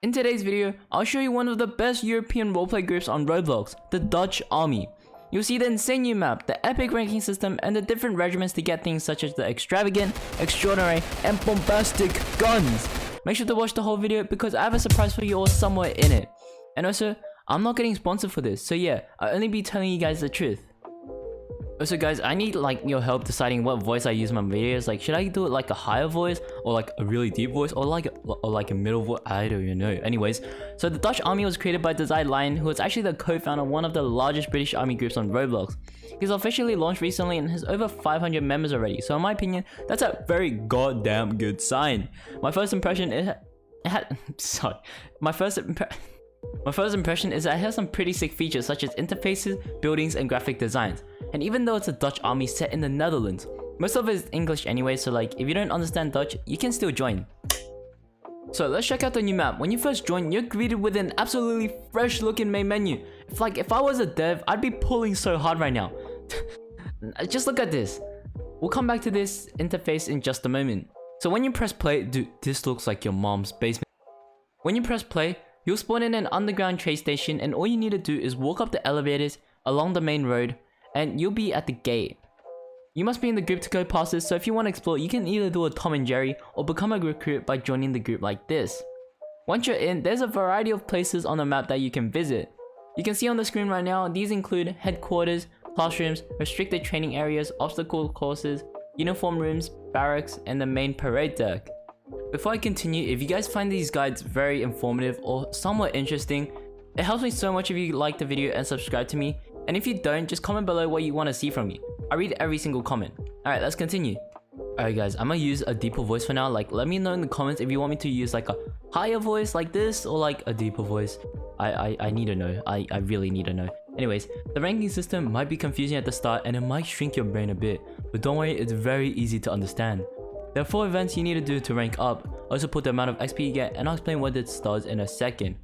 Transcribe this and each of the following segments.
In today's video, I'll show you one of the best European roleplay groups on Roblox, the Dutch Army. You'll see the insane new map, the epic ranking system, and the different regiments to get things such as the extravagant, extraordinary, and bombastic guns. Make sure to watch the whole video because I have a surprise for you all somewhere in it. And also, I'm not getting sponsored for this, so yeah, I'll only be telling you guys the truth. Also guys, I need your help deciding what voice I use in my videos. Should I do it like a higher voice, or like a really deep voice, or like a middle voice? I don't even know. Anyways, so the Dutch Army was created by 𝐒𝐈𝐃𝐄𝐈, who is actually the co-founder of one of the largest British army groups on Roblox. He's officially launched recently and has over 500 members already, so in my opinion, that's a very goddamn good sign. My first impression is that it has some pretty sick features such as interfaces, buildings, and graphic designs. And even though it's a Dutch army set in the Netherlands, most of it is English anyway, so if you don't understand Dutch, you can still join. So let's check out the new map. When you first join, you're greeted with an absolutely fresh looking main menu. If I was a dev, I'd be pulling so hard right now. Just look at this. We'll come back to this interface in just a moment. So when you press play, dude, this looks like your mom's basement. When you press play, you'll spawn in an underground train station, and all you need to do is walk up the elevators along the main road and you'll be at the gate. You must be in the group to go past this, so if you want to explore, you can either do a Tom and Jerry or become a recruit by joining the group like this. Once you're in, there's a variety of places on the map that you can visit. You can see on the screen right now, these include headquarters, classrooms, restricted training areas, obstacle courses, uniform rooms, barracks, and the main parade deck. Before I continue, if you guys find these guides very informative or somewhat interesting, it helps me so much if you like the video and subscribe to me. And if you don't, just comment below what you want to see from me. I read every single comment. Alright, let's continue. Alright guys, I'm gonna use a deeper voice for now. Let me know in the comments if you want me to use a higher voice like this or a deeper voice. I need to know. I really need to know. Anyways, the ranking system might be confusing at the start and it might shrink your brain a bit. But don't worry, it's very easy to understand. There are 4 events you need to do to rank up. Also put the amount of XP you get, and I'll explain what this does in a second.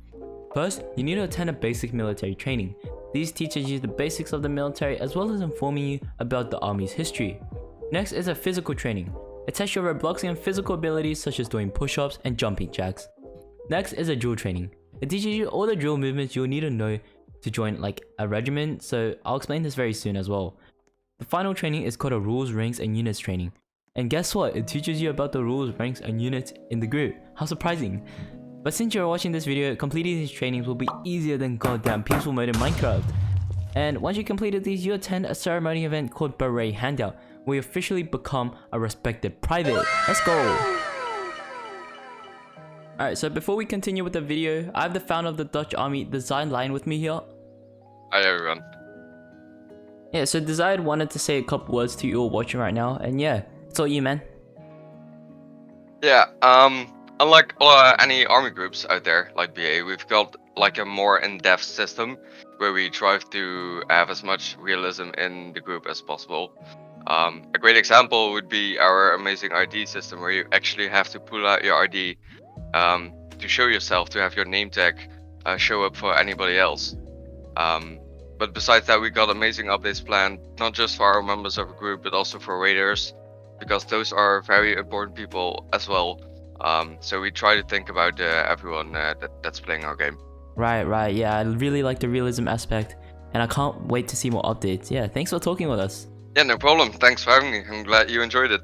First, you need to attend a basic military training. These teaches you the basics of the military as well as informing you about the army's history. Next is a physical training. It tests your Robloxian physical abilities such as doing push-ups and jumping jacks. Next is a drill training. It teaches you all the drill movements you'll need to know to join a regiment, so I'll explain this very soon as well. The final training is called a rules, ranks, and units training. And guess what? It teaches you about the rules, ranks, and units in the group. How surprising. But since you're watching this video, completing these trainings will be easier than goddamn peaceful mode in Minecraft. And once you completed these, you attend a ceremony event called Beret Handout, where you officially become a respected private. Let's go! Alright, so before we continue with the video, I have the founder of the Dutch Army, 𝐒𝐈𝐃𝐄𝐈, with me here. Hi everyone. Yeah, so 𝐒𝐈𝐃 wanted to say a couple words to you all watching right now, and yeah, it's all you, man. Yeah, unlike any army groups out there like BA, we've got a more in-depth system where we try to have as much realism in the group as possible. A great example would be our amazing ID system, where you actually have to pull out your ID to show yourself, to have your name tag show up for anybody else. But besides that, we got amazing updates planned, not just for our members of a group, but also for raiders, because those are very important people as well. So we try to think about everyone that's playing our game. Right, yeah, I really like the realism aspect, and I can't wait to see more updates. Yeah, thanks for talking with us. Yeah, no problem. Thanks for having me. I'm glad you enjoyed it.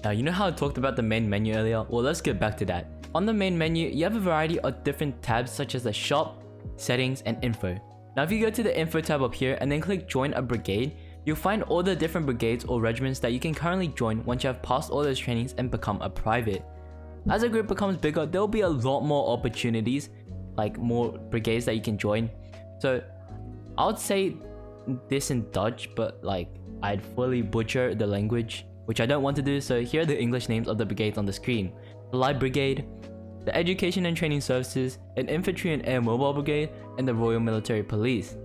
Now, you know how I talked about the main menu earlier? Well, let's get back to that. On the main menu, you have a variety of different tabs such as the shop, settings, and info. Now, if you go to the info tab up here and then click join a brigade, you'll find all the different brigades or regiments that you can currently join once you have passed all those trainings and become a private. As the group becomes bigger, there'll be a lot more opportunities, more brigades that you can join. So I would say this in Dutch, but I'd fully butcher the language, which I don't want to do, so here are the English names of the brigades on the screen. The Light Brigade, the Education and Training Services, an Infantry and Air Mobile Brigade, and the Royal Military Police.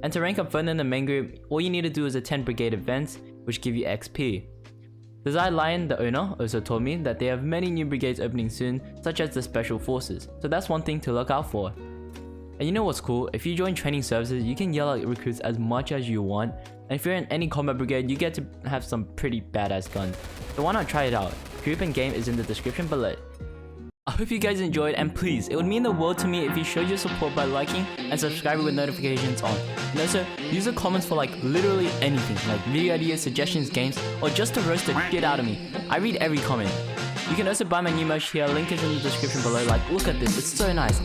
And to rank up further in the main group, all you need to do is attend brigade events, which give you XP. 𝐒𝐈𝐃𝐄𝐈, the owner, also told me that they have many new brigades opening soon, such as the Special Forces, so that's one thing to look out for. And you know what's cool? If you join training services, you can yell at recruits as much as you want, and if you're in any combat brigade, you get to have some pretty badass guns. So why not try it out? Group and game is in the description below. I hope you guys enjoyed, and please, it would mean the world to me if you showed your support by liking and subscribing with notifications on. And also, use the comments for like literally anything, like video ideas, suggestions, games, or just to roast the shit out of me. I read every comment. You can also buy my new merch here, link is in the description below. Like, look at this, it's so nice.